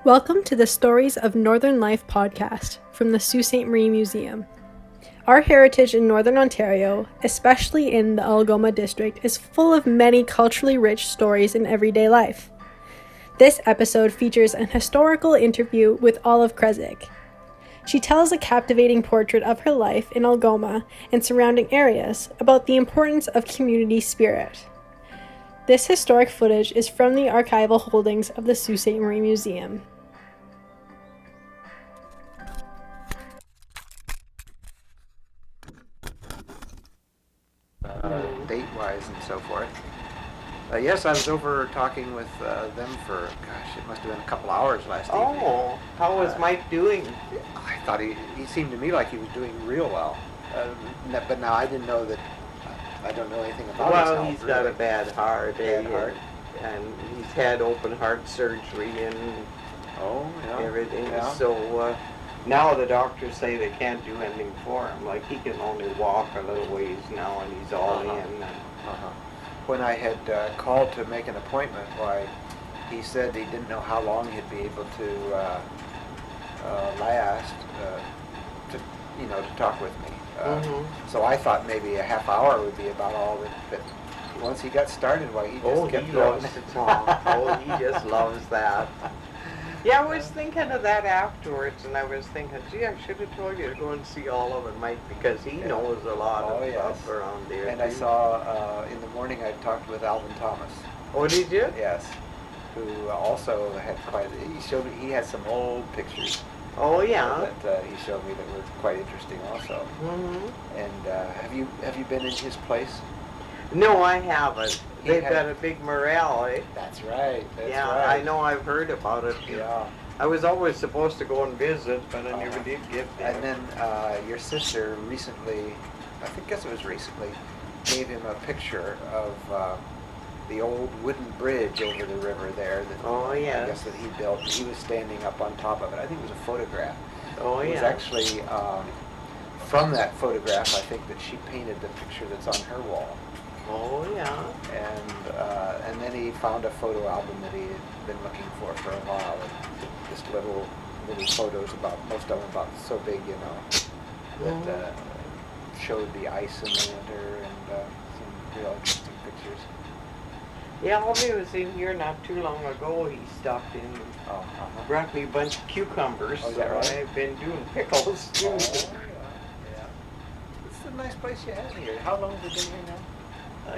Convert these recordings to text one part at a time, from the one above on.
Welcome to the Stories of Northern Life podcast from the Sault Ste. Marie Museum. Our heritage in Northern Ontario, especially in the Algoma district, is full of many culturally rich stories in everyday life. This episode features an historical interview with Olive Krezek. She tells a captivating portrait of her life in Algoma and surrounding areas about the importance of community spirit. This historic footage is from the archival holdings of the Sault Ste. Marie Museum. Date-wise and so forth. Yes, I was over talking with them for, it must have been a couple hours last evening. Oh, how was Mike doing? I thought he seemed to me like he was doing real well. But now I didn't know that, I don't know anything about his health. Well, he's got a bad heart, and he's had open heart surgery and everything. Yeah. So now the doctors say they can't do anything for him. Like, he can only walk a little ways now, and he's all in. And when I had called to make an appointment, why, he said he didn't know how long he'd be able to last to talk with me. So I thought maybe a half hour would be about all but once he got started, why, he just kept going. Loves to talk. Oh, he just loves that. Yeah, I was thinking of that afterwards, and I was thinking, gee, I should have told you to go and see Olive and Mike, because he knows a lot of stuff around there. And I saw, in the morning I talked with Alvin Thomas. Oh, did you? Yes. Who also had he had some old pictures. Oh, yeah. That he showed me that were quite interesting also. And have you been in his place? No, I haven't. They've got a big morale, eh? That's right. Yeah, right. I know. I've heard about it. Yeah. I was always supposed to go and visit, but I never did get there. And then your sister recently, guess it was recently, gave him a picture of the old wooden bridge over the river there. That, I guess that he built. And he was standing up on top of it. I think it was a photograph. Oh, yeah. It was actually from that photograph, I think, that she painted the picture that's on her wall. Oh, yeah. And then he found a photo album that he had been looking for a while. And just little photos most of them about so big, that showed the ice in the winter and some real interesting pictures. Yeah, Albie was in here not too long ago. He stopped in and brought me a bunch of cucumbers. Oh, is that right? I've been doing pickles too. Oh, yeah. It's a nice place you have here. How long have you been here now?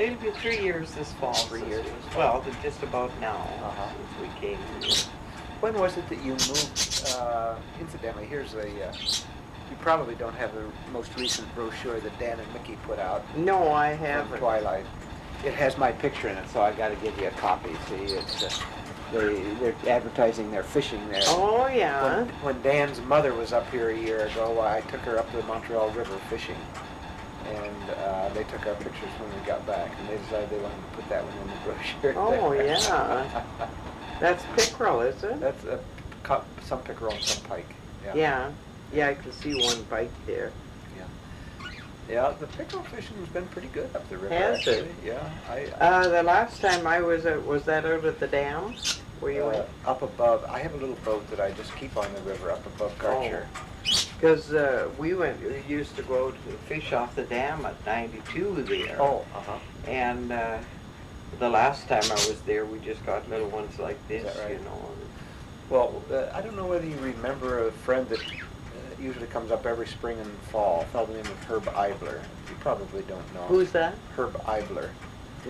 It'll be 3 years this fall. 3 years? Well, just about now, since we came here. When was it that you moved? Incidentally, here's you probably don't have the most recent brochure that Dan and Mickey put out. No, I haven't. From Twilight. It has my picture in it, so I got to give you a copy. See, it's they're advertising their fishing there. Oh, yeah. When Dan's mother was up here a year ago, I took her up the Montreal River fishing. And they took our pictures when we got back, and they decided they wanted to put that one in the brochure. Oh, yeah. That's pickerel, is it? That's some pickerel and some pike. Yeah. Yeah, I can see one pike there. Yeah, the pickerel fishing has been pretty good up the river. Has actually. it? Yeah. The last time I was that out at the dam? Where you went? Up above. I have a little boat that I just keep on the river up above Garcher. Because we used to go to fish off the dam at 92 there. And the last time I was there, we just got little ones like this, Is that right? Well, I don't know whether you remember a friend that usually comes up every spring and fall, a fellow named Herb Eibler. You probably don't know him. Who's that? Herb Eibler.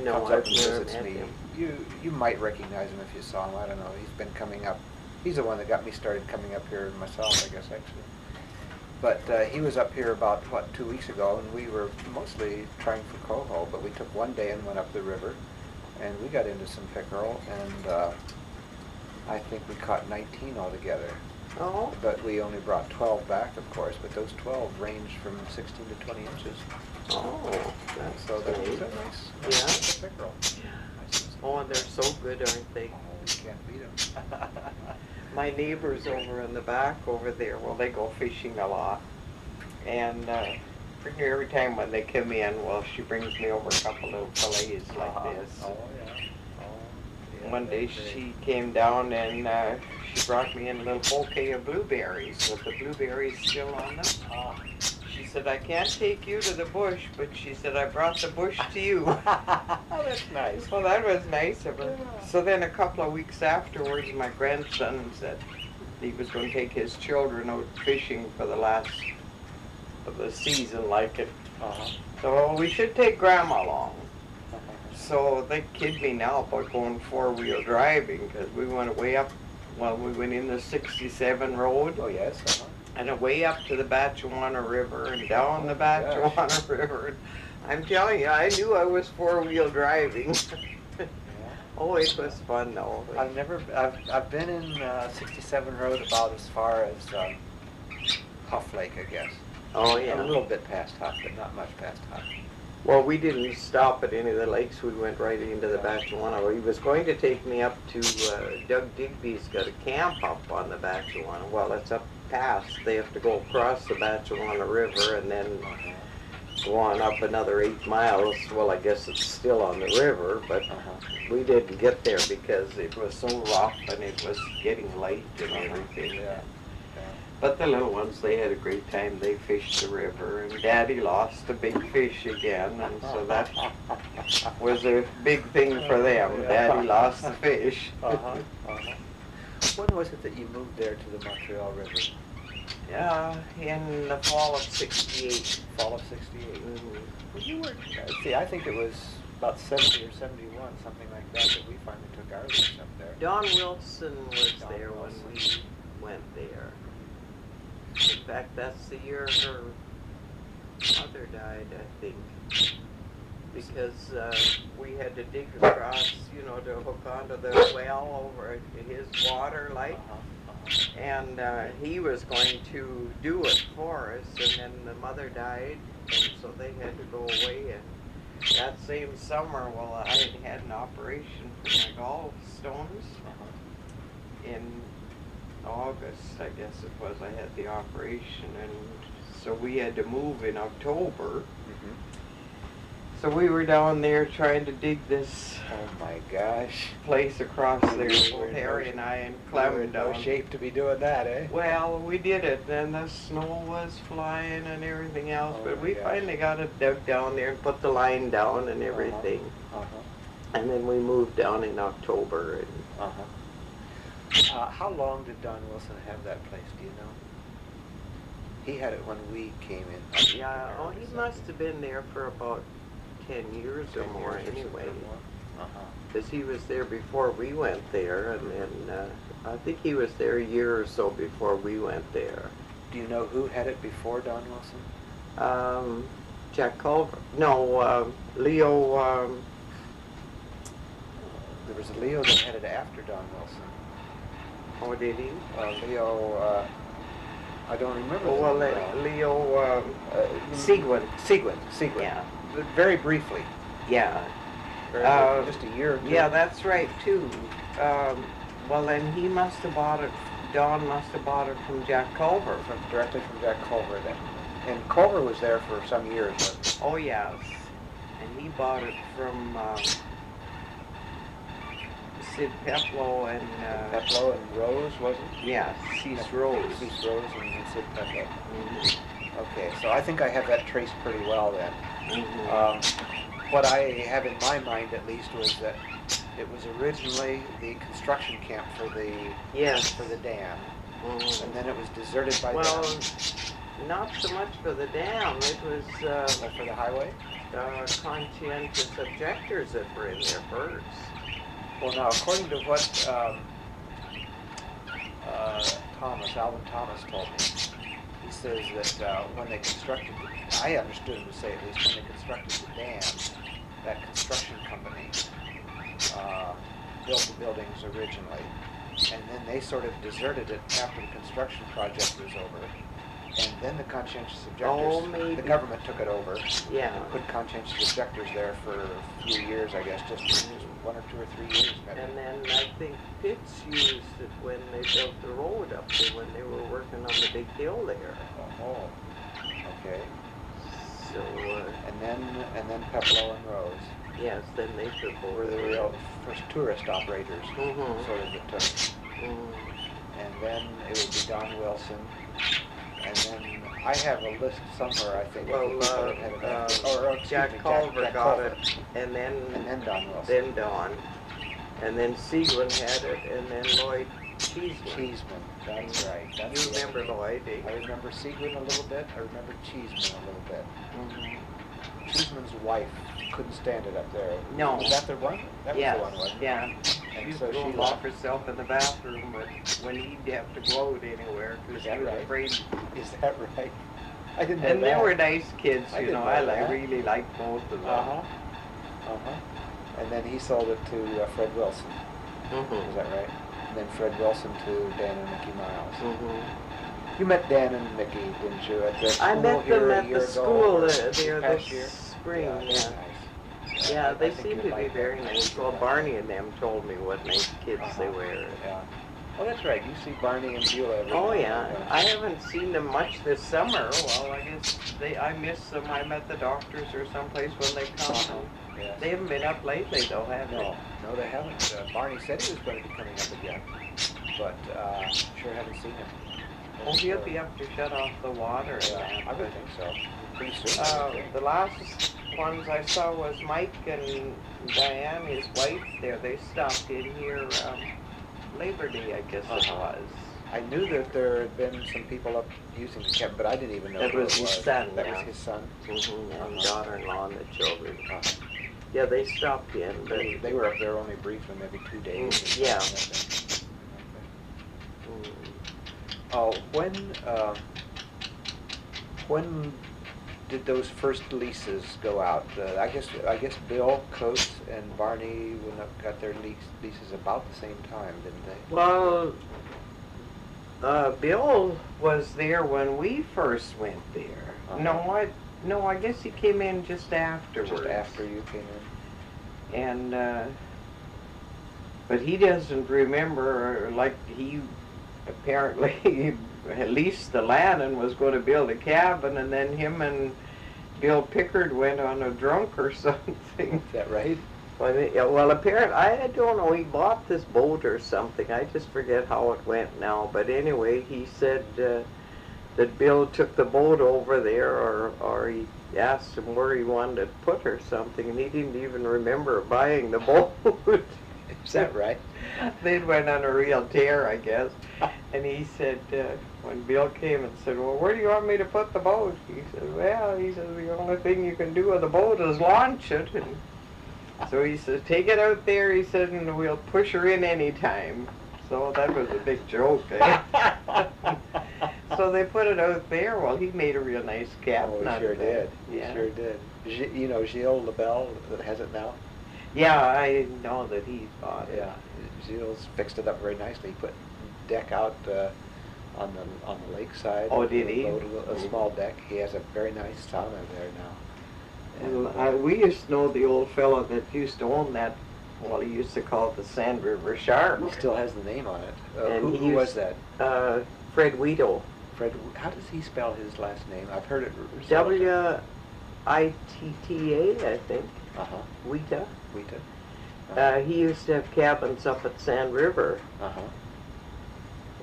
No, Comes up I've and never visits met me. him. You might recognize him if you saw him. I don't know. He's been coming up. He's the one that got me started coming up here myself, I guess, actually. But he was up here about, 2 weeks ago, and we were mostly trying for coho, but we took one day and went up the river, and we got into some pickerel, and I think we caught 19 altogether. Oh. But we only brought 12 back, of course, but those 12 ranged from 16 to 20 inches. Oh, that's So that was great. a nice pickerel. Oh, and they're so good, aren't they? Oh, you can't beat them. My neighbors over in the back over there, well, they go fishing a lot. And every time when they come in, well, she brings me over a couple of fillets like this. Oh, yeah. One day she came down and she brought me in a little bouquet of blueberries with the blueberries still on them. She said, I can't take you to the bush, but she said, I brought the bush to you. Oh, that's nice. Well, that was nice of her. Yeah. So then a couple of weeks afterwards, my grandson said he was going to take his children out fishing for the last of the season, like it. So we should take Grandma along. So they kid me now about going four-wheel driving because we went way up, well, we went in the 67 road. Oh, yes. And way up to the Batchewana River and down the Batchewana River. I'm telling you, I knew I was four-wheel driving. Oh, it was fun though. I've been in 67 Road about as far as Huff Lake, I guess. Oh yeah. A little bit past Huff, but not much past Huff. Well, we didn't stop at any of the lakes. We went right into the Batchewana. He was going to take me up to Doug Digby's got a camp up on the Batchewana. Well, it's up past. They have to go across the Batchewana River and then go on up another 8 miles. Well, I guess it's still on the river, but we didn't get there because it was so rough and it was getting late and everything. But the little ones, they had a great time. They fished the river, and Daddy lost a big fish again, and so that was a big thing for them. Daddy lost the fish. When was it that you moved there to the Montreal River? Yeah, in the fall of '68. Fall of '68. Well, you were. See, I think it was about 70 or 71, something like that, that we finally took our lease up there. Don Wilson was there when we went there. In fact, that's the year her mother died, I think, because we had to dig across, you know, to hook onto the well over his water, like, and he was going to do it for us, and then the mother died, and so they had to go away, and that same summer, well, I had an operation for my gallstones in August, I guess it was, I had the operation, and so we had to move in October. So we were down there trying to dig this Oh my gosh. place across there, both Harry and I and Clem We were in no down. shape to be doing that, eh? Well, we did it, and the snow was flying and everything else, but we gosh. finally got it dug down there and put the line down and everything. And then we moved down in October. And how long did Don Wilson have that place, do you know? He had it when we came in. yeah, oh, he must have been there for about 10 years or more anyway. Because he was there before we went there, and then I think he was there a year or so before we went there. Do you know who had it before Don Wilson? Jack Culver. No, Leo. There was a Leo that had it after Don Wilson. Oh, did he? Leo, I don't remember. Oh, well, Leo Seguin. Seguin. Yeah. Very briefly. Yeah. Just a year or two. Yeah, that's right, too. Well, then he must have bought it, Don must have bought it from Jack Culver. Directly from Jack Culver then. And Culver was there for some years. But Oh, yes. And he bought it from Sid Peplow and... Peplow and Rose, was it? Yeah, Cease Rose. Cease Rose and Sid Peplow. Okay, so I think I have that traced pretty well then. What I have in my mind, at least, was that it was originally the construction camp for the dam, and then it was deserted by Well, them. not so much for the dam. It was For the highway. conscientious objectors that were in there first. Well, now, according to what Alvin Thomas told me, he says that when they constructed I understood him to say, at least, when they constructed the dam, that construction company built the buildings originally, and then they sort of deserted it after the construction project was over, and then the conscientious objectors, the government took it over, and put conscientious objectors there for a few years, I guess, just 1 or 2 or 3 years, maybe. And then I think Pitts used it when they built the road up there, when they were working on the big hill there. Oh, okay. So, and then Peplow and Rose. Yes, then they took over Were the real first tourist operators, sort of, that took. and then it would be Don Wilson, and then I have a list somewhere, I think. Well, Jack Culver got it, and then Don Wilson. Then Don, and then Seguin had it, and then Lloyd Cheeseman. Cheeseman, that's right. You remember Lloyd, eh? I remember Seguin a little bit. I remember Cheeseman a little bit. Mm-hmm. Cheeseman's wife couldn't stand it up there. No. Was that the one? That was the one, wasn't it? Yeah. And She used so to go she lock herself in the bathroom when he'd have to go out anywhere because she was afraid. Is that right? I didn't know And that. they were nice kids, I you didn't know. know I that. really liked both of them. And then he sold it to Fred Wilson. Mm-hmm. Is that right? And then Fred Wilson to Dan and Mickey Miles. Mm-hmm. You met Dan and Mickey, didn't you, at the school I met here them a at year the ago, school or there past this year? spring. Yeah, Yeah. they're nice. Yeah, I they think seem you'd to be like very them. nice. Well, Barney and them told me what nice kids they were. Yeah. Oh, that's right. You see Barney and Beulah every Oh now and yeah, then. I haven't seen them much this summer. Well, I guess I miss them. I'm at the doctor's or someplace when they come. Yes. They haven't been up lately though, have they? No, they haven't. Barney said he was going to be coming up again, but sure haven't seen him. Oh, he'll be up to shut off the water. Yeah, I would think so. Pretty soon. I would think. The last ones I saw was Mike and Diane, his wife. They stopped in here Labor Day, I guess it was. I knew that there had been some people up using the cabin, but I didn't even know That who was it his son, That yeah. was his son. Mm-hmm. And daughter-in-law and the children. Yeah, they stopped in, but They were up there only briefly, maybe 2 days. Yeah. Oh, when did those first leases go out? I guess Bill Coates and Barney got their leases about the same time, didn't they? Well, Bill was there when we first went there. No, I guess he came in just afterwards. Just after you came in. And but he doesn't remember. Like he apparently leased the land and was going to build a cabin, and then him and Bill Pickard went on a drunk or something. Is that right? Well, apparently, I don't know, he bought this boat or something. I just forget how it went now. But anyway, he said that Bill took the boat over there, or he asked him where he wanted to put or something, and he didn't even remember buying the boat. Is that right? They went on a real tear, I guess. And he said, when Bill came and said, well, where do you want me to put the boat? He said, well, the only thing you can do with the boat is launch it. And so he said, take it out there, he said, and we'll push her in any time. So that was a big joke, eh? So they put it out there. Well, he made a real nice cabin out of it. He sure did. You know Gilles LaBelle that has it now? Yeah, I know that he bought it. Yeah, Gilles fixed it up very nicely. He put deck out on the lakeside. Oh, did he? A small deck. He has a very nice sauna there now. And, we used to know the old fellow that used to own that. Well, he used to call it the Sand River Shark. It still has the name on it. And who was that? Fred Weedle. Fred. How does he spell his last name? I've heard it. W-I-T-T-A, I think. Wita. He used to have cabins up at Sand River.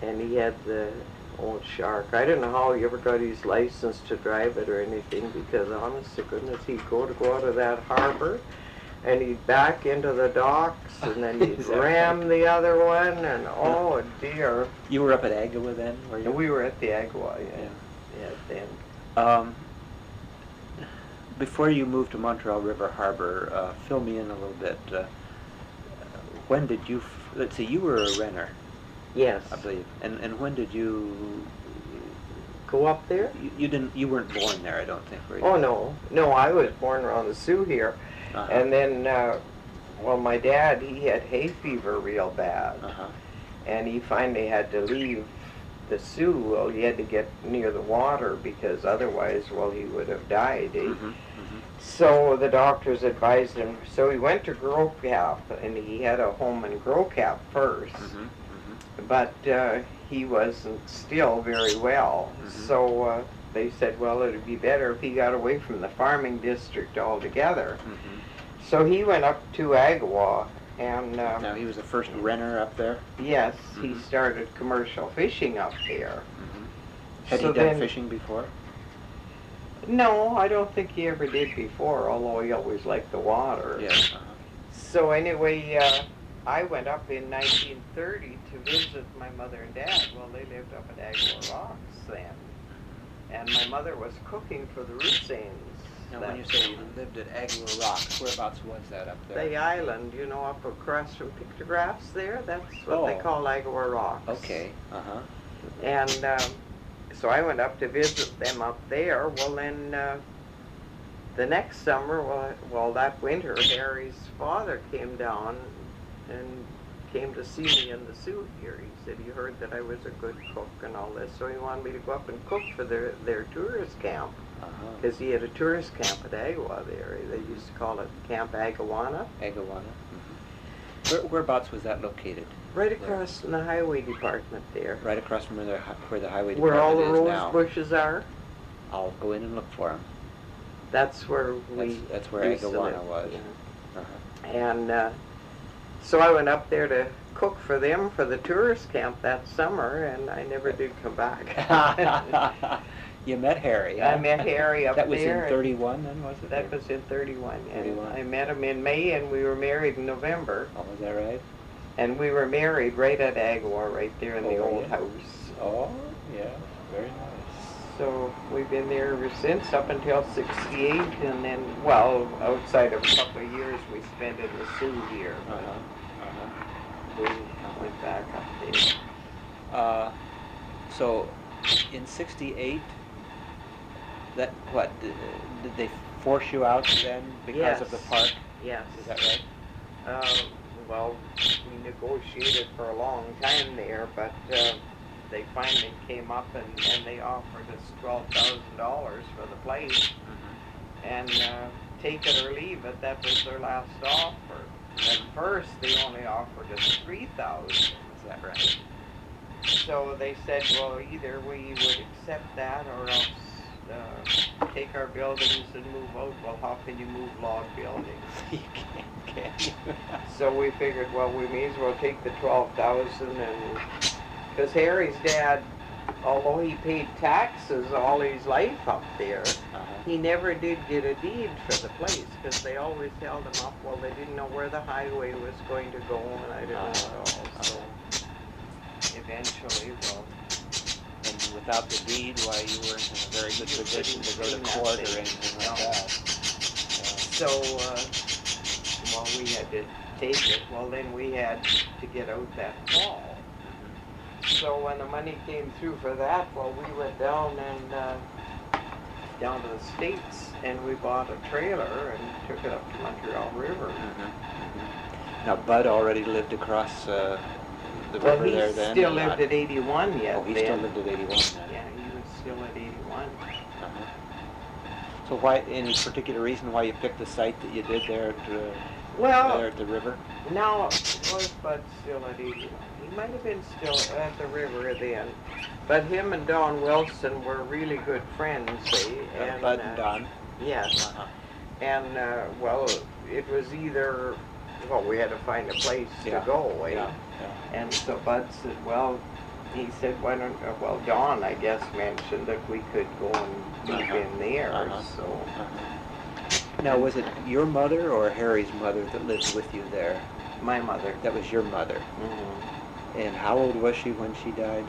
And he had the old Shark. I don't know how he ever got his license to drive it or anything, because honest to goodness, he'd go out of that harbor and he'd back into the docks, and then he'd ram the other one, and oh dear. You were up at Algoma then? Were you? We were at the Algoma, yeah, then. Before you moved to Montreal River Harbor, fill me in a little bit. When did you? Let's see. You were a renter. Yes. I believe. And when did you go up there? You didn't. You weren't born there, I don't think, were you? Oh no, I was born around the Sioux here, and then well, my dad, he had hay fever real bad, and he finally had to leave the Sioux. Well, he had to get near the water because otherwise, well, he would have died. So the doctors advised him. So he went to Gros Cap, and he had a home in Gros Cap first. But he wasn't still very well. So they said, well, it would be better if he got away from the farming district altogether. So he went up to Agawam And Now, he was the first renter up there? yes, he started commercial fishing up there. Had So he done then- fishing before? No, I don't think he ever did before, although he always liked the water. Yes. So anyway, I went up in 1930 to visit my mother and dad. Well, they lived up at Agawam Rocks then. And my mother was cooking for the Rusains. Now, when you say you lived at Agawam Rocks, whereabouts was that up there? The island, you know, up across from pictographs there, that's what they call Agawam Rocks. Okay, And so I went up to visit them up there. Well, then the next summer, well, that winter, Harry's father came down and came to see me in the Sioux here. He said he heard that I was a good cook and all this, so he wanted me to go up and cook for their tourist camp. Because he had a tourist camp at Agawam there. They used to call it Camp Agawana. Whereabouts was that located? Right across from the highway department there. Right across from where the highway Where all department the is rose now. bushes are. I'll go in and look for them. That's where That's where used to live. Agawana was. Yeah. And so I went up there to cook for them for the tourist camp that summer, and I never did come back. You met Harry, huh? I met Harry up there. That was in 31 then, was it? That was in 31, yeah. 31. I met him in May, and we were married in November. Oh, was that right? And we were married right at Agawam, right there in the Oh, old yeah. house. Oh, yeah, very nice. So we've been there ever since, up until 68, and then, well, outside of a couple of years, we spent in the Sioux here. We went back up there. So, in 68, that, what, did they force you out then because of the park? Yes. Is that right? Well, we negotiated for a long time there, but they finally came up and they offered us $12,000 for the place. And take it or leave it, that was their last offer. At first, they only offered us $3,000. Is that right? So they said, well, either we would accept that or else take our buildings and move out. Well, how can you move log buildings? You can't you? So we figured, well, we may as well take the $12,000, and because Harry's dad, although he paid taxes all his life up there, he never did get a deed for the place because they always held him up. Well, they didn't know where the highway was going to go, and I didn't know. So eventually, well, And without the deed, why, you weren't in a very good position to go to court or anything like that. So, well, we had to take it. Well, then we had to get out that fall. So when the money came through for that, well, we went down and down to the States, and we bought a trailer and took it up to Montreal River. Now, Bud already lived across the river there then? He still lived at 81 yet. Oh, he still lived at 81 then? Yeah, he was still at 81. So why, any particular reason why you picked the site that you did there at, there at the river? Now, was Bud still at 81? He might have been still at the river then. But him and Don Wilson were really good friends, and Bud and Don? Yes. And, well, it was either, well, we had to find a place to go, And so Bud said, well, he said, why don't, well, Don, I guess, mentioned that we could go and move in there, so. Now, was it your mother or Harry's mother that lived with you there? My mother. That was your mother? And how old was she when she died?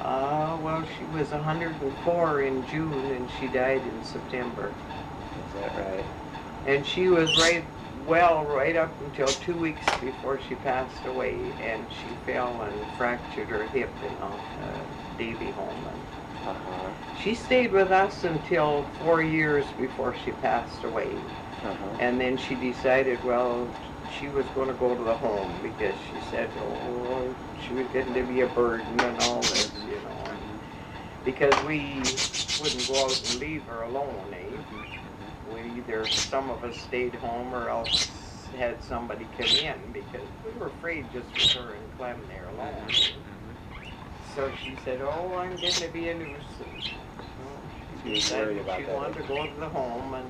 Well, she was 104 in June, and she died in September. Is that right? And she was right up until 2 weeks before she passed away, and she fell and fractured her hip in a Davy home. She stayed with us until 4 years before she passed away. And then she decided, well, she was going to go to the home because she said, oh, she was getting to be a burden and all this, you know. Because we wouldn't go out and leave her alone, We either, some of us stayed home or else had somebody come in because we were afraid just with her and Clem there alone. So she said, oh, I'm getting to be a nuisance. So she decided she wanted to go to the home. And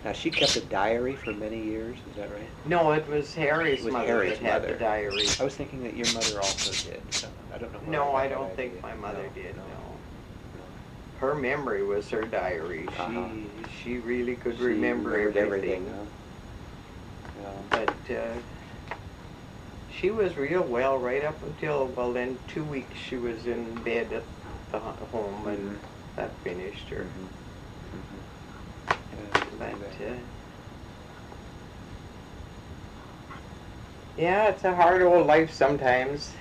Now, she kept a diary for many years, is that right? No, it was Harry's It was mother Harry's that had mother. the diary. I was thinking that your mother also did. So I don't know where No, I got that don't think idea. my mother did, no. no. Her memory was her diary. Uh-huh. She really could She remember remembered everything. Huh? But she was real well right up until, well, then 2 weeks she was in bed at the home, and that finished her. But yeah, it's a hard old life sometimes.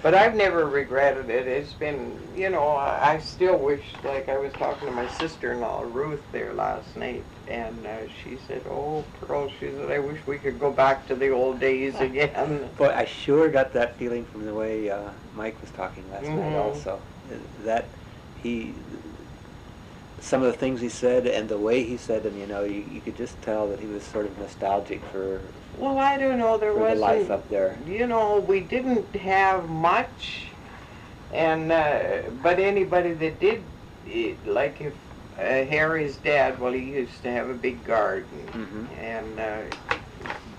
But I've never regretted it. It's been, you know, I still wish, like I was talking to my sister-in-law, Ruth, there last night, and she said, oh, Pearl, she said, I wish we could go back to the old days again. Boy, I sure got that feeling from the way Mike was talking last night also. That some of the things he said and the way he said them, you know, you could just tell that he was sort of nostalgic for Well, I don't know, there the wasn't, life up there. you know, we didn't have much, and, but anybody that did, like if Harry's dad, well, he used to have a big garden, and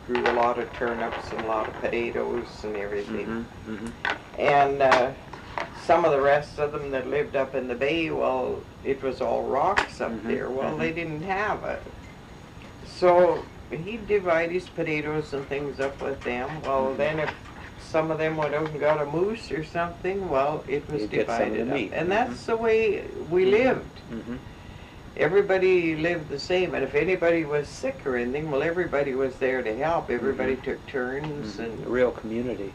grew a lot of turnips and a lot of potatoes and everything. And some of the rest of them that lived up in the bay, well, it was all rocks up there. Well, they didn't have it. So he'd divide his potatoes and things up with them. Well, then if some of them went out and got a moose or something, well, it was You'd get some of divided the up. meat. And that's the way we lived. Everybody lived the same, and if anybody was sick or anything, well, everybody was there to help. Everybody took turns. And a real community.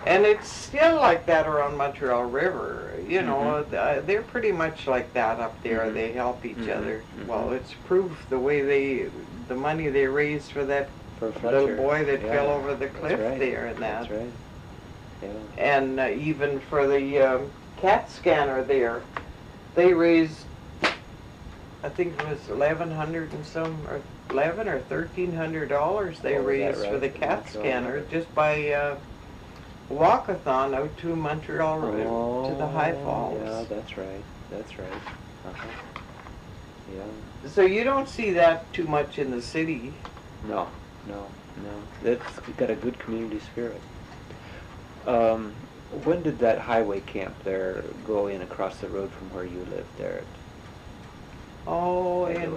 And it's still like that around Montreal River. You know, they're pretty much like that up there. They help each other. Well, it's proof the way the money they raised for that little boy that fell over the cliff there and that. That's right. Yeah. And even for the CAT scanner there, they raised, I think it was $1,100 and some, or $1,100 or $1,300 they raised for the CAT scanner just by walkathon out to Montreal Road to the High Falls. Yeah, that's right. That's right. Yeah. So you don't see that too much in the city. No. It's got a good community spirit. When did that highway camp there go in across the road from where you lived there? Oh, in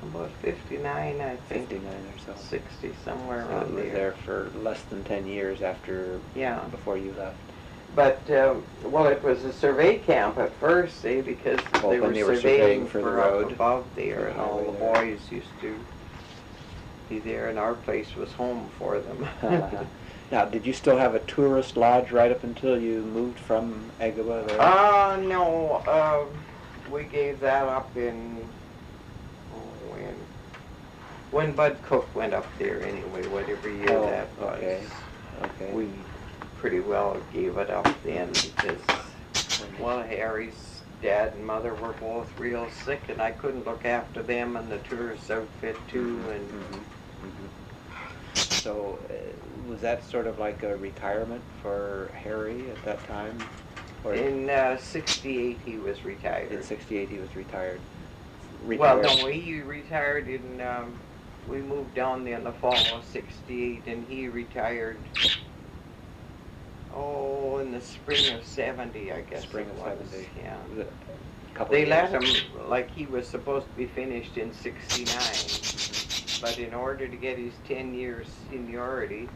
about 59, I think. 59 or so. 60, somewhere So around it was there for less than 10 years after, before you left. But, well, it was a survey camp at first, because they were surveying for the up road above there, and all the boys used to be there, and our place was home for them. Now, did you still have a tourist lodge right up until you moved from Algoma there? No, we gave that up in, when Bud Cook went up there anyway, whatever year that was. Okay. We pretty well gave it up then because, well, Harry's dad and mother were both real sick, and I couldn't look after them and the tourist outfit too. And So was that sort of like a retirement for Harry at that time? Or in 68 he was retired. In 68 he was retired. Well, no, he retired in, we moved down there in the fall of 68, and he retired, in the spring of 70, I guess. Spring of 70. Yeah. They let him, like he was supposed to be finished in 69, but in order to get his 10 years seniority,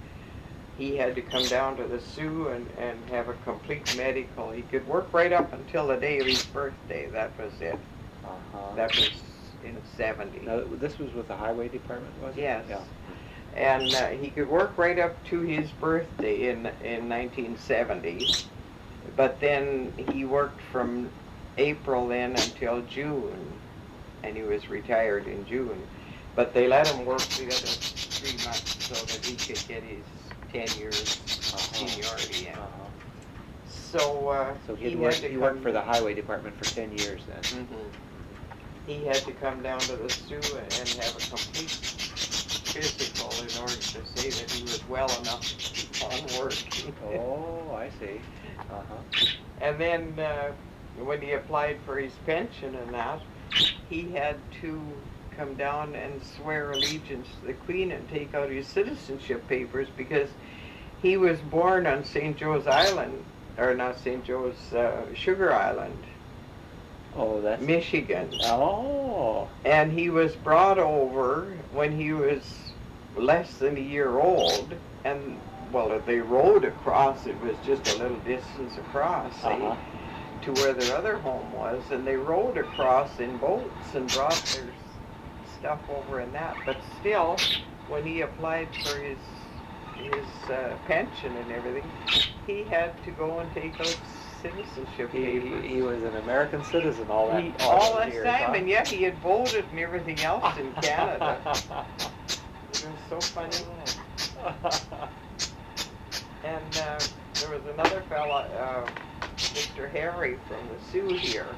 he had to come down to the Sioux and have a complete medical. He could work right up until the day of his birthday. That was it. That was in 70. Now, this was with the highway department, was it? Yes. Yeah. And he could work right up to his birthday in 1970. But then he worked from April then until June, and he was retired in June. But they let him work the other 3 months so that he could get his 10 years seniority in. So he worked for the highway department for 10 years then. He had to come down to the Sioux and have a complete physical in order to say that he was well enough to keep on working. Oh, I see. And then when he applied for his pension and that, he had to come down and swear allegiance to the Queen and take out his citizenship papers because he was born on St. Joe's Island, or not St. Joe's, Sugar Island. Oh, that's Michigan. Oh. And he was brought over when he was less than a year old, and well, they rowed across. It was just a little distance across, to where their other home was, and they rowed across in boats and brought their stuff over in that. But still, when he applied for his pension and everything, he had to go and take out citizenship papers. He was an American citizen all that years, time, huh? And yet he had voted and everything else in Canada. It was so funny. And there was another fella, Mr. Harry from the Sioux here.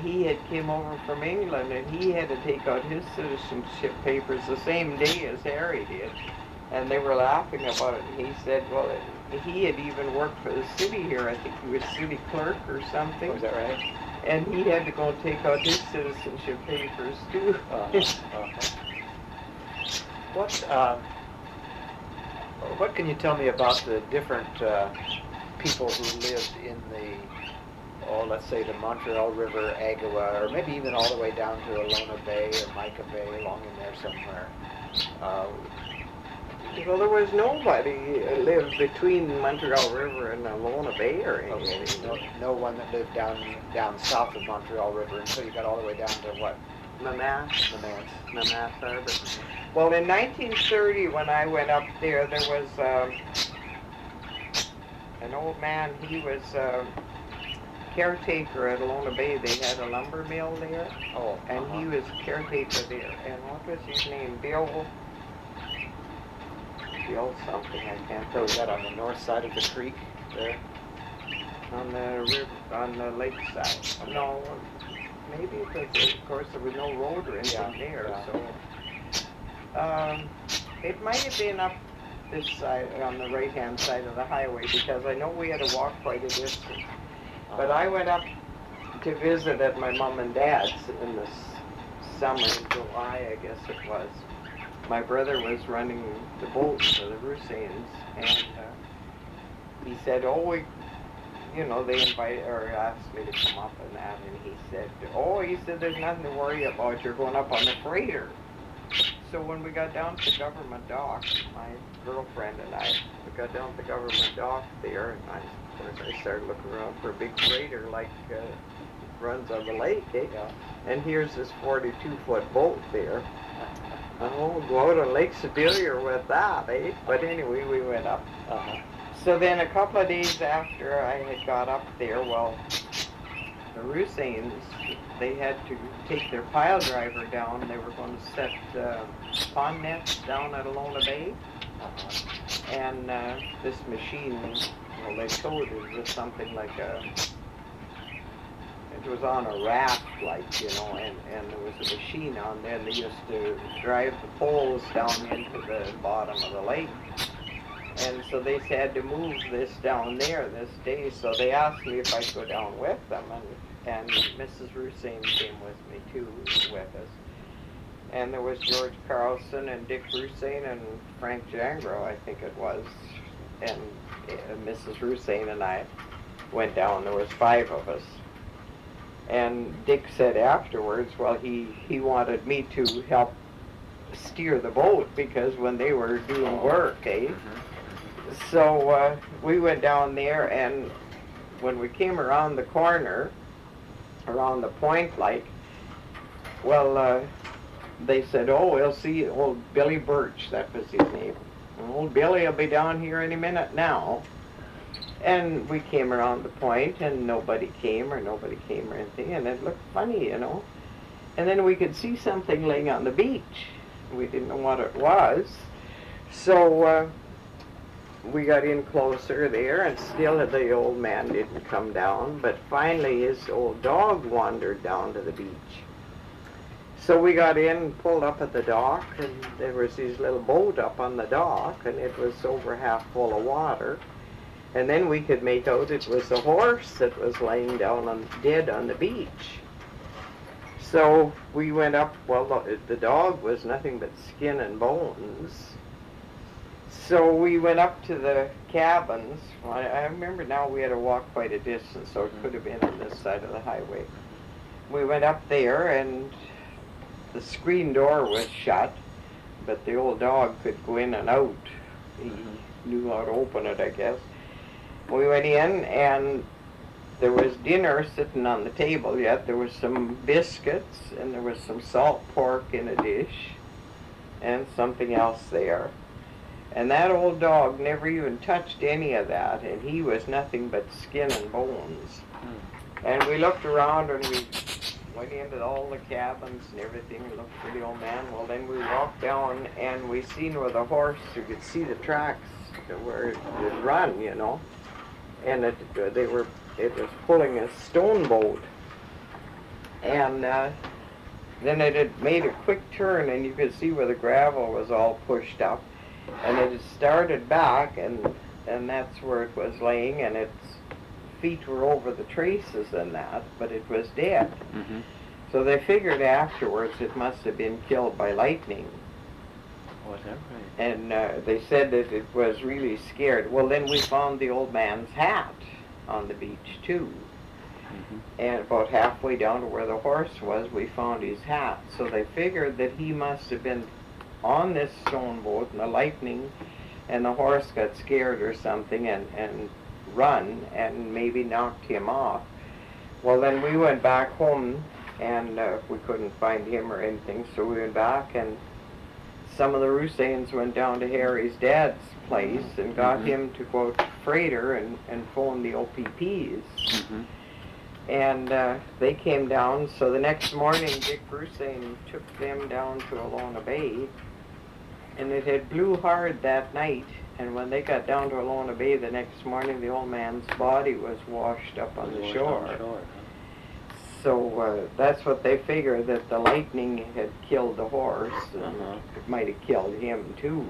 He had came over from England and he had to take out his citizenship papers the same day as Harry did. And they were laughing about it, and he said, well, he had even worked for the city here. I think he was city clerk or something. Was that right? And he had to go take out his citizenship papers, too. What can you tell me about the different people who lived in the, let's say the Montreal River, Algoma, or maybe even all the way down to Algoma Bay or Mica Bay, along in there somewhere? Well, there was nobody lived between the Montreal River and Algoma Bay or anything. No one that lived down south of Montreal River until you got all the way down to what? Mamass Harbor. Mm-hmm. Well, in 1930, when I went up there, there was an old man. He was caretaker at Algoma Bay. They had a lumber mill there, and he was caretaker there. And what was his name? Bill something, I can't tell. Was that on the north side of the creek there? On the river, on the lake side. No, maybe it was, of course, there was no road or anything there, so. It might have been up this side, on the right-hand side of the highway, because I know we had to walk quite a distance. But I went up to visit at my mom and dad's in the summer, in July, I guess it was. My brother was running the boat for the Rusains, and he said, they invited or asked me to come up and that, and he said, there's nothing to worry about. You're going up on the freighter. So when we got down to Government Dock, my girlfriend and I, we got down to Government Dock there, and of course I started looking around for a big freighter like runs on the lake, eh? Yeah. And here's this 42-foot boat there. Oh, go out on Lake Superior with that, eh? But anyway, we went up. So then a couple of days after I had got up there, well, the Rusains, they had to take their pile driver down. They were going to set pond nets down at Algoma Bay. And this machine, they towed it was something like it was on a raft, and there was a machine on there, and they used to drive the poles down into the bottom of the lake. And so they had to move this down there this day, so they asked me if I'd go down with them, and Mrs. Rusain came with me too, with us. And there was George Carlson and Dick Rusain and Frank Jangro, I think it was, and Mrs. Rusain and I went down. There was 5 of us. And Dick said afterwards, well, he wanted me to help steer the boat because when they were doing work, eh? So we went down there, and when we came around the corner, around the point, they said, we'll see old Billy Birch, that was his name. And old Billy will be down here any minute now. And we came around the point, and nobody came or anything, and it looked funny, And then we could see something laying on the beach. We didn't know what it was. So we got in closer there, and still the old man didn't come down, but finally his old dog wandered down to the beach. So we got in, pulled up at the dock, and there was this little boat up on the dock, and it was over half full of water. And then we could make out it was a horse that was laying down dead on the beach. So we went up, well, the dog was nothing but skin and bones. So we went up to the cabins. I remember now we had to walk quite a distance, so it could have been on this side of the highway. We went up there, and the screen door was shut, but the old dog could go in and out. He knew how to open it, I guess. We went in, and there was dinner sitting on the table yet. There was some biscuits, and there was some salt pork in a dish, and something else there. And that old dog never even touched any of that, and he was nothing but skin and bones. And we looked around, and we went into all the cabins and everything, and looked for the old man. Well, then we walked down, and we seen where the horse, you could see the tracks where it would run, you know. And it was pulling a stone boat. And then it had made a quick turn, and you could see where the gravel was all pushed up. And it had started back, and that's where it was laying, and its feet were over the traces and that, but it was dead. Mm-hmm. So they figured afterwards it must have been killed by lightning. Was that right? And they said that it was really scared. Well, then we found the old man's hat on the beach, too. Mm-hmm. And about halfway down to where the horse was, we found his hat. So they figured that he must have been on this stone boat, and the lightning, and the horse got scared or something and run and maybe knocked him off. Well, then we went back home, and we couldn't find him or anything, so we went back, and some of the Rusains went down to Harry's dad's place and got him to go to Freighter and phone the OPPs. Mm-hmm. And they came down, so the next morning Dick Rusain took them down to Algoma Bay, and it had blew hard that night, and when they got down to Algoma Bay the next morning, the old man's body was washed up on the shore. So that's what they figured, that the lightning had killed the horse, and it might have killed him too,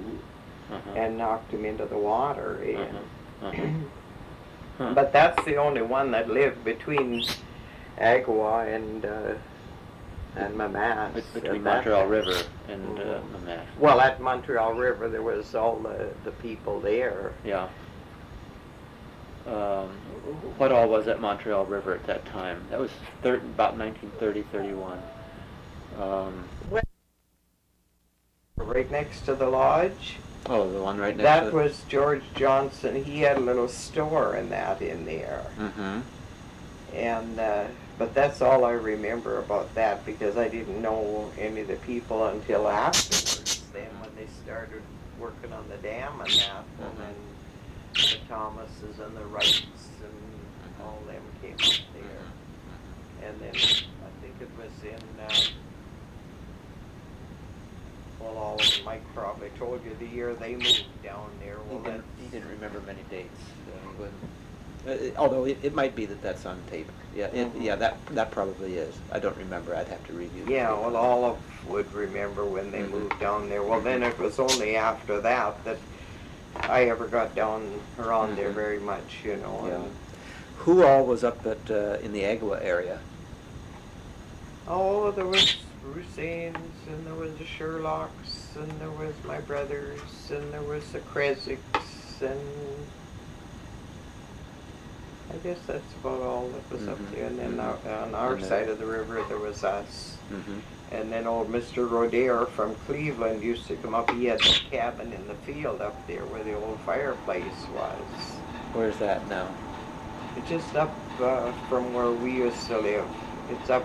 and knocked him into the water. But that's the only one that lived between Agua and Mamass. Between Montreal River and Mamass. Well, at Montreal River there was all the people there. Yeah. What all was at Montreal River at that time? That was about 1930, 31. Right next to the lodge. Oh, the one right next to that was George Johnson. He had a little store and that in there. Mm-hmm. And but that's all I remember about that, because I didn't know any of the people until afterwards. Then when they started working on the dam and that, and then the Thomases and the Wrights and all them came up there. And then I think it was in, well, all of them, Mike probably told you the year they moved down there. Well, he didn't remember many dates. Although it might be that that's on tape. Yeah, yeah, that probably is. I don't remember. I'd have to review. Yeah, well, all of would remember when they moved down there. Well, then it was only after that I ever got down around there very much, you know. Yeah. Who all was up at in the Agua area? Oh, there was Rusains, and there was the Sherlocks, and there was my brothers, and there was the Krezeks, and I guess that's about all that was up there. And then on our side of the river there was us. And then old Mr. Roder from Cleveland used to come up. He had the cabin in the field up there where the old fireplace was. Where's that now? It's just up from where we used to live. It's up,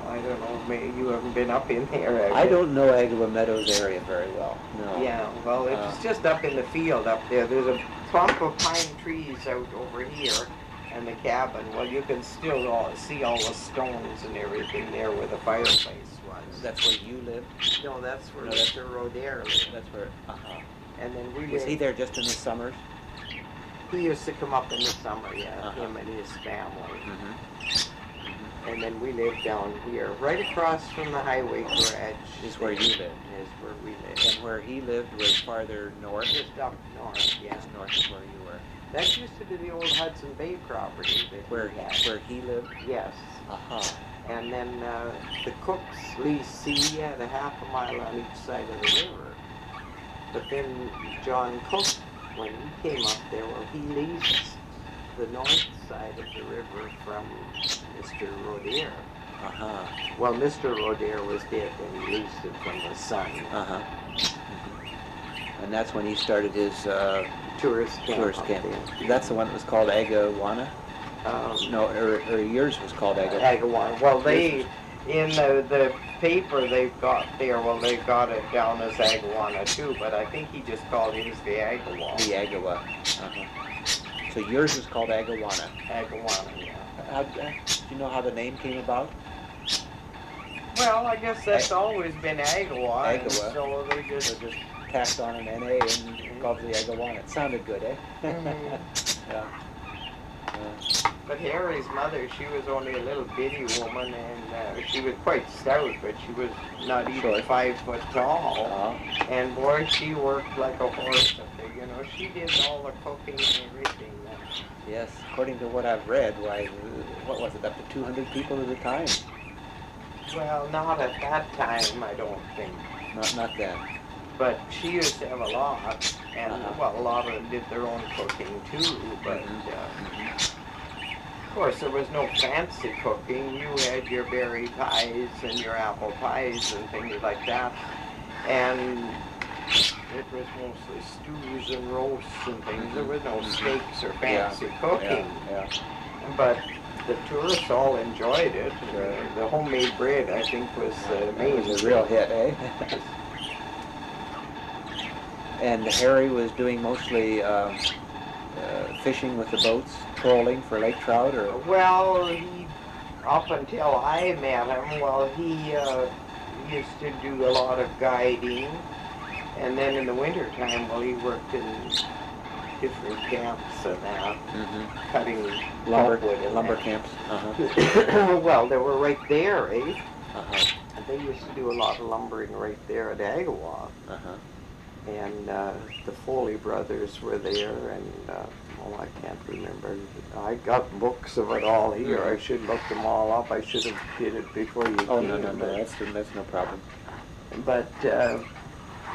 I don't know, maybe you haven't been up in there. I don't know Agua Meadows area very well. No. Yeah, well, it's just up in the field up there. There's a clump of pine trees out over here, and the cabin. Well, you can still see all the stones and everything there where the fireplace was. That's where you live? No, that's where Mr. Roder lived. That's where. And then was he there just in the summers? He used to come up in the summer, yeah, him and his family. And then we lived down here, right across from the highway garage. Is where you lived. Is where we lived. And where he lived was farther north? Just up north, yeah. Just north of where you were. That used to be the old Hudson Bay property that Where he had. where he lived? Yes. Uh-huh. And then the Cooks leased C had a half a mile on each side of the river. But then John Cook, when he came up there, well, he leased the north side of the river from Mr. Roder. Uh-huh. Well, Mr. Roder was dead, and he leased it from the son. Uh-huh. Mm-hmm. And that's when he started his Tourist camp. tourist camp. That's the one that was called Agawana? No, or yours was called Agawana. Well, they, in the paper they've got there, well, they've got it down as Agawana too, but I think he just called his the Agawa. The Agawa. Uh-huh. So yours was called Agawana. Agawana, yeah. Do you know how the name came about? Well, I guess that's always been Agawa. Agawa. So they So just... just tacked on an NA and called it the Agawana. It sounded good, eh? Yeah. But Harry's mother, she was only a little bitty woman, and she was quite stout, but she was not even Short. 5 foot tall. Uh-huh. And boy, she worked like a horse up there. You know, she did all the cooking and everything. Yes, according to what I've read, why, what was it, up to 200 people at a time? Well, not at that time, I don't think. Not then. But she used to have a lot, and Uh-huh. well, a lot of them did their own cooking too. But of course, there was no fancy cooking. You had your berry pies and your apple pies and things like that, and it was mostly stews and roasts and things. There was no steaks or fancy cooking. Yeah. But the tourists all enjoyed it. Sure. The homemade bread, I think, was amazing. It was a real hit, eh? And Harry was doing mostly fishing with the boats, trolling for lake trout, or? Well, he, up until I met him, well, he used to do a lot of guiding. And then in the wintertime, well, he worked in different camps and that, cutting pulpwood and lumber that. camps. Uh-huh. Well, they were right there, eh? Uh-huh. And they used to do a lot of lumbering right there at Agawa. Uh-huh. And the Foley brothers were there, and I can't remember. I got books of it all here. I should look them all up. I should have did it before you Oh, came. no, that's no problem. But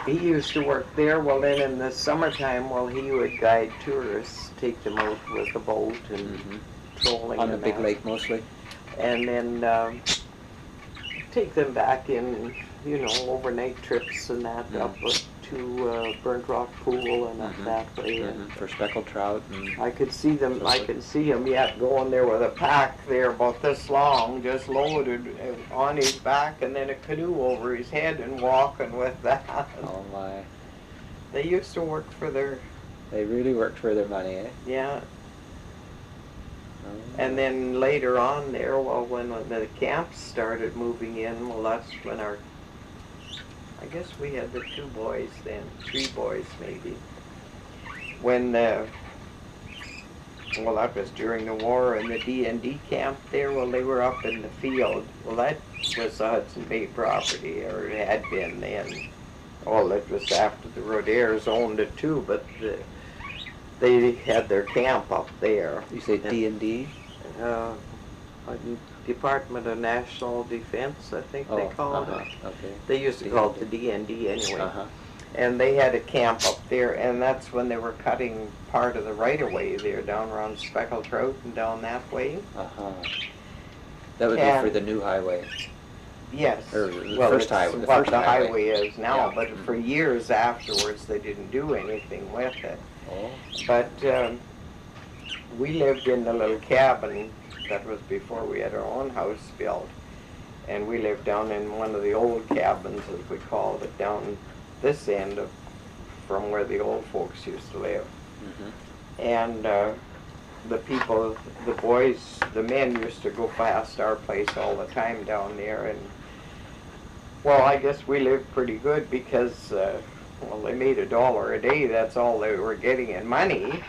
he used to work there. Well, then in the summertime, well, he would guide tourists, take them out with a boat and trolling On the and big that. lake mostly? And then take them back in, overnight trips and that up to Burnt Rock Pool and up that way. And For speckled trout. And I could see them. I can see him yet going there with a pack there about this long, just loaded on his back, and then a canoe over his head, and walking with that. oh my. They used to work for their They really worked for their money, eh? yeah. Oh. And then later on there, well, when the camps started moving in, well, that's when I guess we had the 2 boys then, 3 boys maybe. When well, that was during the war, and the D&D camp there, well, they were up in the field. Well, that was the Hudson Bay property, or it had been then. Well, it was after the Roders owned it too, but they had their camp up there. You say D&D? Department of National Defense, I think they called it. Okay. They used to call it the D&D anyway. Uh-huh. And they had a camp up there, and that's when they were cutting part of the right-of-way there, down around Speckled Trout and down that way. Uh-huh. That would be for the new highway. Yes. Or the well, first it's highway. The what first the highway. highway is now, Yeah. but for years afterwards they didn't do anything with it. Oh. But we lived in the little cabin that was before we had our own house built. And we lived down in one of the old cabins, as we called it, down this end of from where the old folks used to live. And the people, the boys, the men used to go past our place all the time down there. And well, I guess we lived pretty good because well, they made $1 a day. That's all they were getting in money.